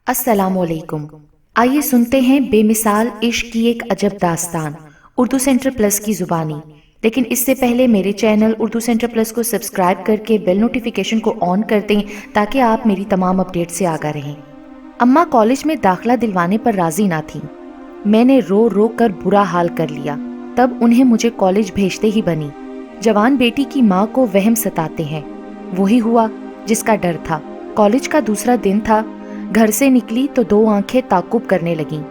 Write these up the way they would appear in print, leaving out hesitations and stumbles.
السلام علیکم۔ آئیے سنتے ہیں بے مثال عشق کی ایک عجب داستان اردو سینٹر پلس کی زبانی۔ لیکن اس سے پہلے میرے چینل اردو سینٹر پلس کو سبسکرائب کر کے بیل نوٹیفیکیشن کو آن کر دیں تاکہ آپ میری تمام اپڈیٹ سے آگاہ رہیں۔ اماں کالج میں داخلہ دلوانے پر راضی نہ تھیں۔ میں نے رو رو کر برا حال کر لیا، تب انہیں مجھے کالج بھیجتے ہی بنی۔ جوان بیٹی کی ماں کو وہم ستاتے ہیں، وہی ہوا جس کا ڈر تھا۔ کالج کا دوسرا دن تھا، گھر سے نکلی تو دو آنکھیں تعقب کرنے لگیں۔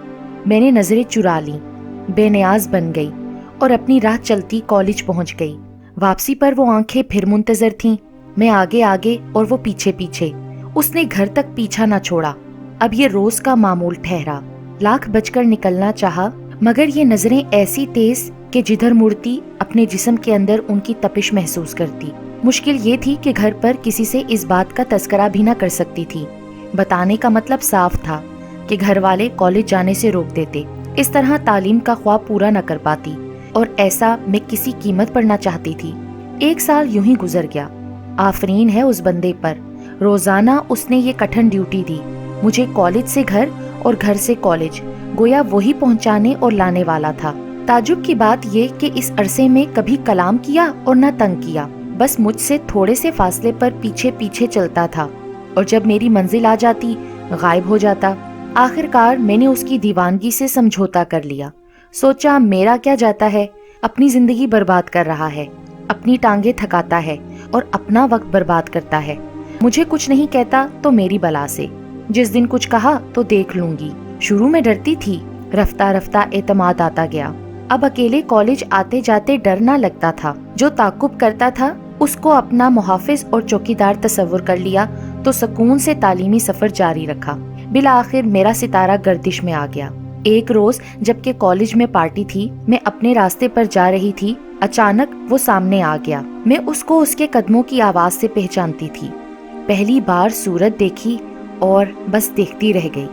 میں نے نظریں چرا لیں، بے نیاز بن گئی اور اپنی راہ چلتی کالج پہنچ گئی۔ واپسی پر وہ آنکھیں پھر منتظر تھیں، میں آگے آگے اور وہ پیچھے پیچھے۔ اس نے گھر تک پیچھا نہ چھوڑا۔ اب یہ روز کا معمول ٹھہرا۔ لاکھ بچ کر نکلنا چاہا، مگر یہ نظریں ایسی تیز کہ جدھر مڑتی اپنے جسم کے اندر ان کی تپش محسوس کرتی۔ مشکل یہ تھی کہ گھر پر کسی سے اس بات کا تذکرہ بھی نہ کر سکتی تھی۔ بتانے کا مطلب صاف تھا کہ گھر والے کالج جانے سے روک دیتے، اس طرح تعلیم کا خواب پورا نہ کر پاتی، اور ایسا میں کسی قیمت پر نہ چاہتی تھی۔ 1 سال یوں ہی گزر گیا۔ آفرین ہے اس بندے پر، روزانہ اس نے یہ کٹھن ڈیوٹی دی، مجھے کالج سے گھر اور گھر سے کالج، گویا وہی پہنچانے اور لانے والا تھا۔ تعجب کی بات یہ کہ اس عرصے میں کبھی کلام کیا اور نہ تنگ کیا، بس مجھ سے تھوڑے سے فاصلے پر پیچھے پیچھے چلتا تھا، اور جب میری منزل آ جاتی غائب ہو جاتا۔ آخر کار میں نے اس کی دیوانگی سے سمجھوتا کر لیا۔ سوچا میرا کیا جاتا ہے، اپنی زندگی برباد کر رہا ہے، اپنی ٹانگیں تھکاتا ہے اور اپنا وقت برباد کرتا ہے۔ مجھے کچھ نہیں کہتا تو میری بلا سے، جس دن کچھ کہا تو دیکھ لوں گی۔ شروع میں ڈرتی تھی، رفتہ رفتہ اعتماد آتا گیا۔ اب اکیلے کالج آتے جاتے ڈر نہ لگتا تھا۔ جو تعقب کرتا تھا اس کو اپنا محافظ اور چوکیدار تصور کر لیا تو سکون سے تعلیمی سفر جاری رکھا۔ بالآخر میرا ستارہ گردش میں آ گیا۔ ایک روز جبکہ کالج میں پارٹی تھی، میں اپنے راستے پر جا رہی تھی، اچانک وہ سامنے آ گیا۔ میں اس کو اس کے قدموں کی آواز سے پہچانتی تھی۔ پہلی بار صورت دیکھی اور بس دیکھتی رہ گئی۔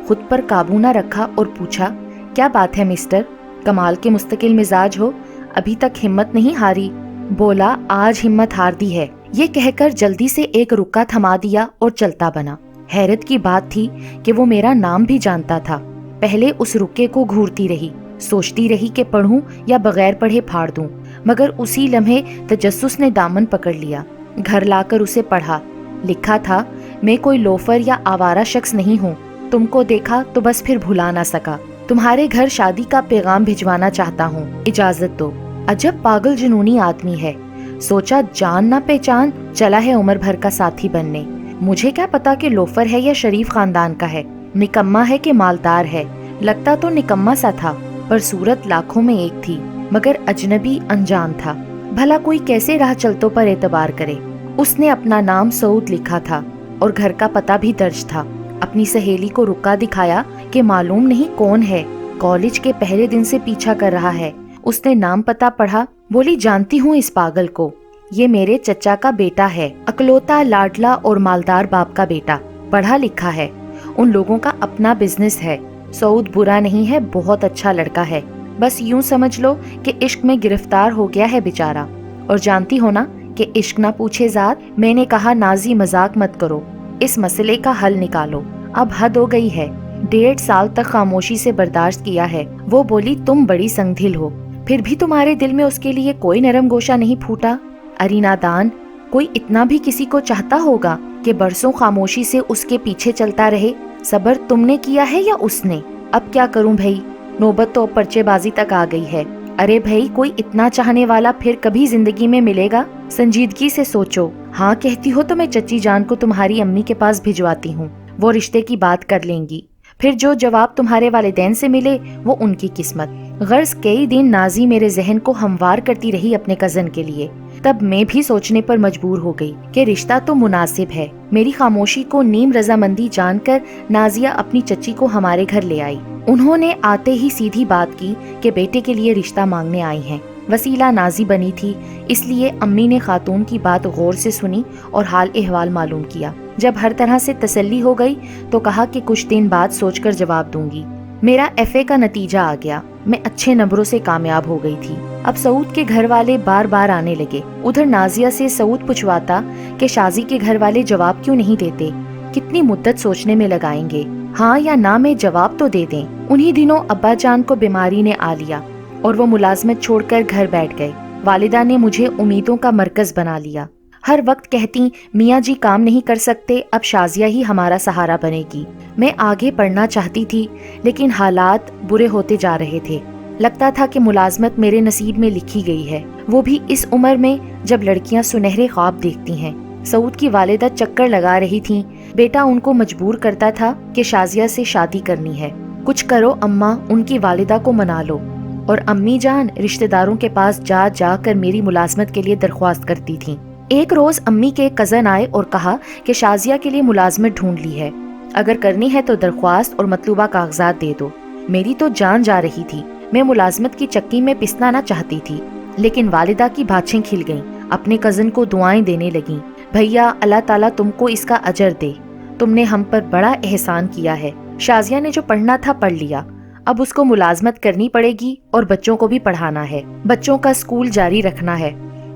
خود پر قابو نہ رکھا اور پوچھا، کیا بات ہے مسٹر؟ کمال کے مستقل مزاج ہو، ابھی تک ہمت نہیں ہاری؟ بولا، آج ہمت ہار دی ہے۔ یہ کہہ کر جلدی سے ایک رکا تھما دیا اور چلتا بنا۔ حیرت کی بات تھی کہ وہ میرا نام بھی جانتا تھا۔ پہلے اس رکے کو گھورتی رہی، سوچتی رہی کہ پڑھوں یا بغیر پڑھے پھاڑ دوں، مگر اسی لمحے تجسس نے دامن پکڑ لیا۔ گھر لا کر اسے پڑھا۔ لکھا تھا، میں کوئی لوفر یا آوارہ شخص نہیں ہوں، تم کو دیکھا تو بس پھر بھلا نہ سکا، تمہارے گھر شادی کا پیغام بھجوانا چاہتا ہوں، اجازت دو۔ عجب پاگل جنونی آدمی ہے، سوچا جان نہ پہچان چلا ہے عمر بھر کا ساتھی بننے۔ مجھے کیا پتا کہ لوفر ہے یا شریف خاندان کا ہے، نکما ہے کہ مالدار ہے۔ لگتا تو نکما سا تھا، پر صورت لاکھوں میں ایک تھی، مگر اجنبی انجان تھا۔ بھلا کوئی کیسے راہ چلتوں پر اعتبار کرے؟ اس نے اپنا نام سعود لکھا تھا اور گھر کا پتہ بھی درج تھا۔ اپنی سہیلی کو رکا دکھایا کہ معلوم نہیں کون ہے، کالج کے پہلے دن سے پیچھا کر رہا ہے۔ اس نے نام پتہ پڑھا، بولی، جانتی ہوں اس پاگل کو، یہ میرے چچا کا بیٹا ہے، اکلوتا لاڈلا اور مالدار باپ کا بیٹا، پڑھا لکھا ہے، ان لوگوں کا اپنا بزنس ہے۔ سعود برا نہیں ہے، بہت اچھا لڑکا ہے، بس یوں سمجھ لو کہ عشق میں گرفتار ہو گیا ہے بیچارہ۔ اور جانتی ہو نا کہ عشق نہ پوچھے ذات۔ میں نے کہا، نازی مذاق مت کرو، اس مسئلے کا حل نکالو، اب حد ہو گئی ہے۔ 1.5 سال تک خاموشی سے برداشت کیا ہے۔ وہ بولی، تم بڑی سنگدل ہو، پھر بھی تمہارے دل میں اس کے لیے کوئی نرم گوشہ نہیں پھوٹا؟ اری نادان، کوئی اتنا بھی کسی کو چاہتا ہوگا کہ برسوں خاموشی سے اس کے پیچھے چلتا رہے؟ صبر تم نے کیا ہے یا اس نے؟ اب کیا کروں بھائی، نوبت تو پرچے بازی تک آ گئی ہے۔ ارے بھائی، کوئی اتنا چاہنے والا پھر کبھی زندگی میں ملے گا؟ سنجیدگی سے سوچو۔ ہاں کہتی ہو تو میں چچی جان کو تمہاری امی کے پاس بھجواتی ہوں، وہ رشتے کی بات کر لیں گی، پھر جو جواب تمہارے والدین سے ملے وہ ان کی قسمت۔ غرض کئی دن نازی میرے ذہن کو ہموار کرتی رہی اپنے کزن کے لیے، تب میں بھی سوچنے پر مجبور ہو گئی کہ رشتہ تو مناسب ہے۔ میری خاموشی کو نیم رضامندی جان کر نازیہ اپنی چچی کو ہمارے گھر لے آئی۔ انہوں نے آتے ہی سیدھی بات کی کہ بیٹے کے لیے رشتہ مانگنے آئی ہیں۔ وسیلہ نازی بنی تھی، اس لیے امی نے خاتون کی بات غور سے سنی اور حال احوال معلوم کیا۔ جب ہر طرح سے تسلی ہو گئی تو کہا کہ کچھ دن بعد سوچ کر جواب دوں گی۔ میرا FA کا نتیجہ آ گیا، میں اچھے نمبروں سے کامیاب ہو گئی تھی۔ اب سعود کے گھر والے بار بار آنے لگے۔ ادھر نازیہ سے سعود پوچھواتا کہ شازی کے گھر والے جواب کیوں نہیں دیتے، کتنی مدت سوچنے میں لگائیں گے۔ ہاں یا نہ میں جواب تو دے دیں۔ انہی دنوں ابا جان کو بیماری نے آ لیا اور وہ ملازمت چھوڑ کر گھر بیٹھ گئے۔ والدہ نے مجھے امیدوں کا مرکز بنا لیا۔ ہر وقت کہتی میاں جی کام نہیں کر سکتے، اب شازیہ ہی ہمارا سہارا بنے گی۔ میں آگے پڑھنا چاہتی تھی لیکن حالات برے ہوتے جا رہے تھے۔ لگتا تھا کہ ملازمت میرے نصیب میں لکھی گئی ہے، وہ بھی اس عمر میں جب لڑکیاں سنہرے خواب دیکھتی ہیں۔ سعود کی والدہ چکر لگا رہی تھیں، بیٹا ان کو مجبور کرتا تھا کہ شازیہ سے شادی کرنی ہے۔ کچھ کرو اماں، ان کی والدہ کو منا لو۔ اور امی جان رشتہ داروں کے پاس جا جا کر میری ملازمت کے لیے درخواست کرتی تھیں۔ ایک روز امی کے کزن آئے اور کہا کہ شازیہ کے لیے ملازمت ڈھونڈ لی ہے، اگر کرنی ہے تو درخواست اور مطلوبہ کاغذات دے دو۔ میری تو جان جا رہی تھی، میں ملازمت کی چکی میں پسنا نہ چاہتی تھی، لیکن والدہ کی بھاچیں کھل گئیں، اپنے کزن کو دعائیں دینے لگیں، بھیا اللہ تعالیٰ تم کو اس کا اجر دے، تم نے ہم پر بڑا احسان کیا ہے۔ شازیہ نے جو پڑھنا تھا پڑھ لیا، اب اس کو ملازمت کرنی پڑے گی اور بچوں کو بھی پڑھانا ہے، بچوں کا اسکول جاری رکھنا ہے،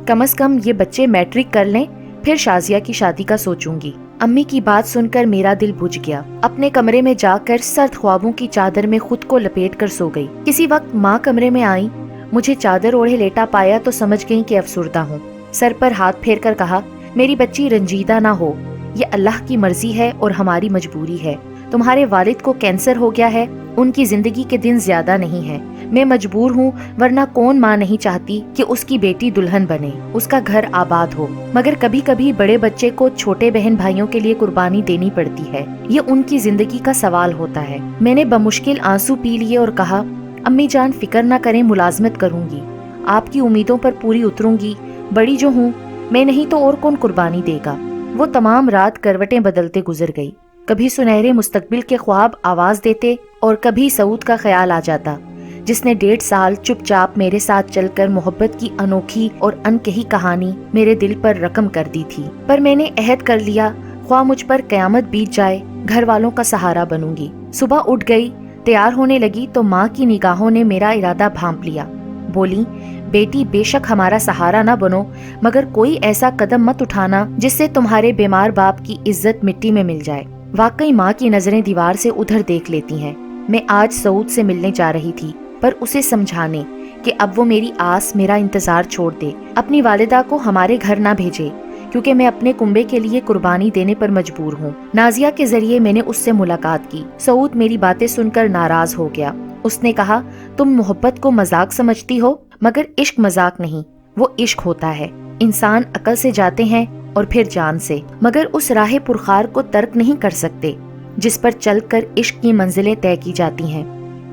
کم از کم یہ بچے میٹرک کر لیں، پھر شازیہ کی شادی کا سوچوں گی۔ امی کی بات سن کر میرا دل بجھ گیا۔ اپنے کمرے میں جا کر سرد خوابوں کی چادر میں خود کو لپیٹ کر سو گئی۔ کسی وقت ماں کمرے میں آئی، مجھے چادر اوڑھے لیٹا پایا تو سمجھ گئی کہ افسردہ ہوں۔ سر پر ہاتھ پھیر کر کہا، میری بچی رنجیدہ نہ ہو، یہ اللہ کی مرضی ہے اور ہماری مجبوری ہے۔ تمہارے والد کو کینسر ہو گیا ہے، ان کی زندگی کے دن زیادہ نہیں ہیں، میں مجبور ہوں، ورنہ کون ماں نہیں چاہتی کہ اس کی بیٹی دلہن بنے، اس کا گھر آباد ہو، مگر کبھی کبھی بڑے بچے کو چھوٹے بہن بھائیوں کے لیے قربانی دینی پڑتی ہے، یہ ان کی زندگی کا سوال ہوتا ہے۔ میں نے بمشکل آنسو پی لیے اور کہا، امی جان فکر نہ کریں، ملازمت کروں گی، آپ کی امیدوں پر پوری اتروں گی، بڑی جو ہوں میں نہیں تو اور کون قربانی دے گا۔ وہ تمام رات کروٹیں بدلتے گزر گئی، کبھی سنہرے مستقبل کے خواب آواز دیتے اور کبھی سعود کا خیال آ جاتا، جس نے 1.5 سال چپ چاپ میرے ساتھ چل کر محبت کی انوکھی اور انکہی کہانی میرے دل پر رقم کر دی تھی۔ پر میں نے عہد کر لیا، خواہ مجھ پر قیامت بیت جائے، گھر والوں کا سہارا بنوں گی۔ صبح اٹھ گئی، تیار ہونے لگی تو ماں کی نگاہوں نے میرا ارادہ بھانپ لیا۔ بولی، بیٹی بے شک ہمارا سہارا نہ بنو، مگر کوئی ایسا قدم مت اٹھانا جس سے تمہارے بیمار باپ کی عزت مٹی میں مل جائے۔ واقعی ماں کی نظریں دیوار سے ادھر دیکھ لیتی ہیں۔ میں آج سعود سے ملنے جا رہی تھی، پر اسے سمجھانے کہ اب وہ میری آس میرا انتظار چھوڑ دے، اپنی والدہ کو ہمارے گھر نہ بھیجے، کیونکہ میں اپنے کنبے کے لیے قربانی دینے پر مجبور ہوں۔ نازیہ کے ذریعے میں نے اس سے ملاقات کی۔ سعود میری باتیں سن کر ناراض ہو گیا۔ اس نے کہا، تم محبت کو مذاق سمجھتی ہو، مگر عشق مذاق نہیں، وہ عشق ہوتا ہے۔ انسان عقل سے جاتے ہیں اور پھر جان سے، مگر اس راہ پرخار کو ترک نہیں کر سکتے جس پر چل کر عشق کی منزلیں طے کی جاتی ہیں۔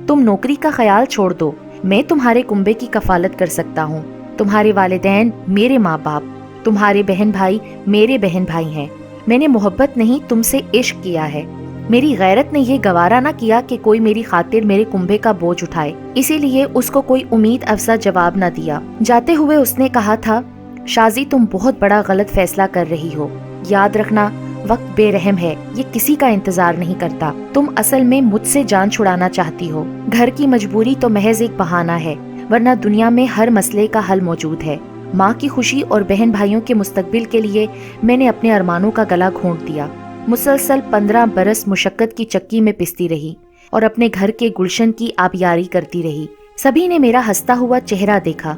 تم نوکری کا خیال چھوڑ دو، میں تمہارے کنبے کی کفالت کر سکتا ہوں۔ تمہارے والدین میرے ماں باپ، تمہارے بہن بھائی میرے بہن بھائی ہیں۔ میں نے محبت نہیں تم سے عشق کیا ہے۔ میری غیرت نے یہ گوارا نہ کیا کہ کوئی میری خاطر میرے کنبے کا بوجھ اٹھائے، اسی لیے اس کو کوئی امید افزا جواب نہ دیا۔ جاتے ہوئے اس نے کہا تھا، شازی تم بہت بڑا غلط فیصلہ کر رہی ہو، یاد رکھنا وقت بے رحم ہے، یہ کسی کا انتظار نہیں کرتا۔ تم اصل میں مجھ سے جان چھڑانا چاہتی ہو۔ گھر کی مجبوری تو محض ایک بہانہ ہے، ورنہ دنیا میں ہر مسئلے کا حل موجود ہے۔ ماں کی خوشی اور بہن بھائیوں کے مستقبل کے لیے میں نے اپنے ارمانوں کا گلا گھونٹ دیا۔ مسلسل 15 برس مشقت کی چکی میں پستی رہی اور اپنے گھر کے گلشن کی آبیاری کرتی رہی۔ سبھی نے میرا ہنستا ہوا چہرہ دیکھا،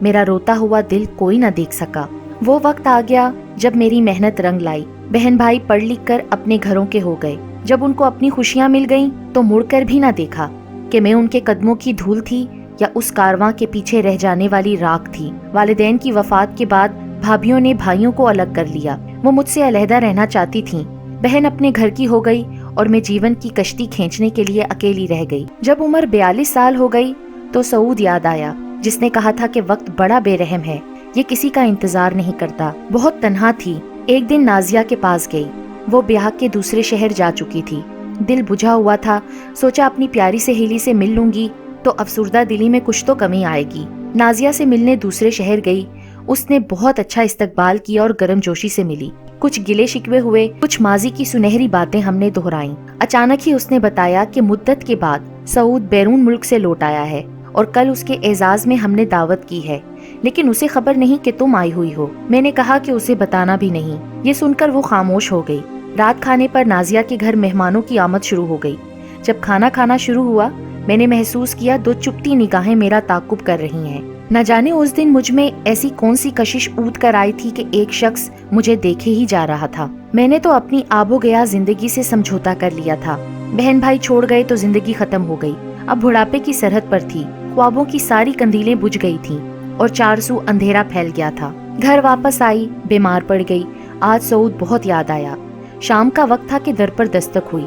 میرا روتا ہوا دل کوئی نہ دیکھ سکا۔ وہ وقت آ گیا جب میری محنت رنگ لائی۔ بہن بھائی پڑھ لکھ کر اپنے گھروں کے ہو گئے۔ جب ان کو اپنی خوشیاں مل گئیں تو مڑ کر بھی نہ دیکھا کہ میں ان کے قدموں کی دھول تھی یا اس کارواں کے پیچھے رہ جانے والی راکھ تھی۔ والدین کی وفات کے بعد بھابھیوں نے بھائیوں کو الگ کر لیا، وہ مجھ سے علیحدہ رہنا چاہتی تھیں۔ بہن اپنے گھر کی ہو گئی اور میں جیون کی کشتی کھینچنے کے لیے اکیلی رہ گئی۔ جب عمر 42 سال ہو گئی تو سعود یاد آیا، جس نے کہا تھا کہ وقت بڑا بے رحم ہے، یہ کسی کا انتظار نہیں کرتا۔ بہت تنہا تھی۔ ایک دن نازیہ کے پاس گئی، وہ بیاہ کے دوسرے شہر جا چکی تھی۔ دل بجھا ہوا تھا، سوچا اپنی پیاری سہیلی سے مل لوں گی تو افسردہ دلی میں کچھ تو کمی آئے گی۔ نازیہ سے ملنے دوسرے شہر گئی۔ اس نے بہت اچھا استقبال کیا اور گرم جوشی سے ملی۔ کچھ گلے شکوے ہوئے، کچھ ماضی کی سنہری باتیں ہم نے دہرائیں۔ اچانک ہی اس نے بتایا کہ مدت کے بعد سعود بیرون ملک سے لوٹ آیا ہے اور کل اس کے اعزاز میں ہم نے دعوت کی ہے، لیکن اسے خبر نہیں کہ تم آئی ہوئی ہو۔ میں نے کہا کہ اسے بتانا بھی نہیں۔ یہ سن کر وہ خاموش ہو گئی۔ رات کھانے پر نازیہ کے گھر مہمانوں کی آمد شروع ہو گئی۔ جب کھانا کھانا شروع ہوا میں نے محسوس کیا دو چپتی نگاہیں میرا تعاقب کر رہی ہیں۔ نہ جانے اس دن مجھ میں ایسی کون سی کشش اود کر آئی تھی کہ ایک شخص مجھے دیکھے ہی جا رہا تھا۔ میں نے تو اپنی آب و گیا زندگی سے سمجھوتا کر لیا تھا۔ بہن بھائی چھوڑ گئے تو زندگی ختم ہو گئی، اب بڑھاپے کی سرحد پر تھی۔ خوابوں کی ساری کندیلیں بجھ گئی تھیں اور چار سو اندھیرا پھیل گیا تھا۔ گھر واپس آئی، بیمار پڑ گئی۔ آج سعود بہت یاد آیا۔ شام کا وقت تھا کہ در پر دستک ہوئی۔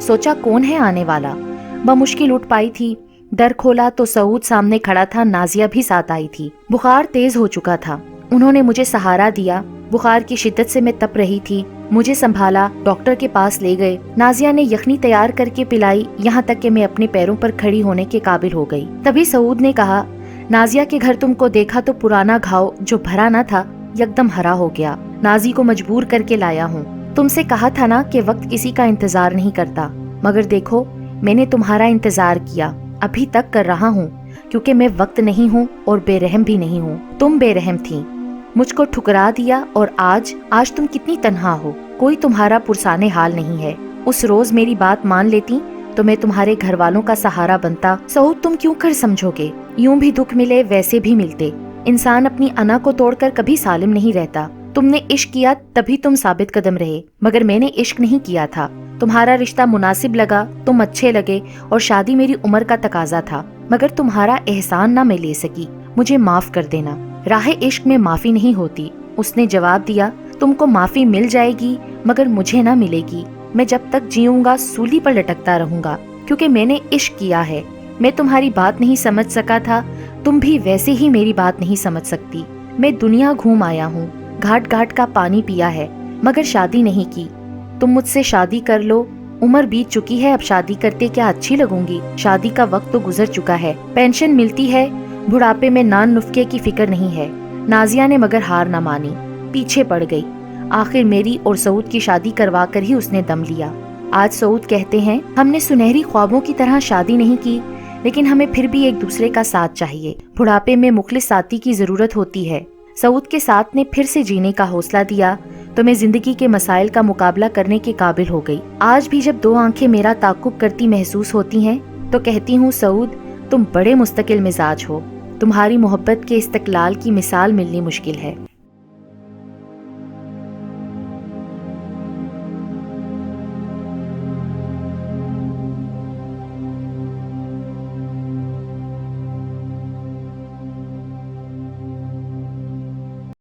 سوچا کون ہے آنے والا، بمشکل اٹھ پائی تھی۔ در کھولا تو سعود سامنے کھڑا تھا، نازیہ بھی ساتھ آئی تھی۔ بخار تیز ہو چکا تھا، انہوں نے مجھے سہارا دیا۔ بخار کی شدت سے میں تپ رہی تھی، مجھے سنبھالا، ڈاکٹر کے پاس لے گئے۔ نازیہ نے یخنی تیار کر کے پلائی، یہاں تک کہ میں اپنے پیروں پر کھڑی ہونے کے قابل ہو گئی۔ تبھی سعود نے کہا، نازیہ کے گھر تم کو دیکھا تو پرانا گھاؤ جو بھرا نہ تھا یکدم ہرا ہو گیا۔ نازی کو مجبور کر کے لایا ہوں۔ تم سے کہا تھا نا کہ وقت کسی کا انتظار نہیں کرتا، مگر دیکھو میں نے تمہارا انتظار کیا، ابھی تک کر رہا ہوں، کیونکہ میں وقت نہیں ہوں اور بے رحم بھی نہیں ہوں۔ تم بے رحم تھی، مجھ کو ٹھکرا دیا، اور آج تم کتنی تنہا ہو، کوئی تمہارا پرسانے حال نہیں ہے۔ اس روز میری بات مان لیتی تو میں تمہارے گھر والوں کا سہارا بنتا۔ سعود تم کیوں کر سمجھو گے، یوں بھی دکھ ملے ویسے بھی ملتے۔ انسان اپنی انا کو توڑ کر کبھی سالم نہیں رہتا۔ تم نے عشق کیا تبھی تم ثابت قدم رہے، مگر میں نے عشق نہیں کیا تھا۔ تمہارا رشتہ مناسب لگا، تم اچھے لگے، اور شادی میری عمر کا تقاضا تھا، مگر تمہارا احسان نہ میں لے سکی، مجھے معاف کر دینا۔ راہ عشق میں معافی نہیں ہوتی۔ اس نے جواب دیا، تم کو معافی مل جائے گی مگر مجھے نہ ملے گی۔ میں جب تک جیوں گا سولی پر لٹکتا رہوں گا، کیونکہ میں نے عشق کیا ہے۔ میں تمہاری بات نہیں سمجھ سکا تھا، تم بھی ویسے ہی میری بات نہیں سمجھ سکتی۔ میں دنیا گھوم آیا ہوں، گھاٹ گھاٹ کا پانی پیا ہے، مگر شادی نہیں کی۔ تم مجھ سے شادی کر لو، عمر بیت چکی ہے، اب شادی کرتے کیا اچھی لگوں گی؟ شادی کا وقت تو گزر چکا ہے، پینشن ملتی ہے، بڑھاپے میں نان نفقے کی فکر نہیں ہے۔ نازیہ نے مگر ہار نہ مانی، پیچھے پڑ گئی۔ آخر میری اور سعود کی شادی کروا کر ہی اس نے دم لیا۔ آج سعود کہتے ہیں، ہم نے سنہری خوابوں کی طرح شادی نہیں کی، لیکن ہمیں پھر بھی ایک دوسرے کا ساتھ چاہیے۔ بڑھاپے میں مخلص ساتھی کی ضرورت ہوتی ہے۔ سعود کے ساتھ نے پھر سے جینے کا حوصلہ دیا تو میں زندگی کے مسائل کا مقابلہ کرنے کے قابل ہو گئی۔ آج بھی جب دو آنکھیں میرا تعاقب کرتی محسوس ہوتی ہیں تو کہتی ہوں، سعود تم بڑے مستقل مزاج ہو، تمہاری محبت کے استقلال کی مثال ملنی مشکل ہے۔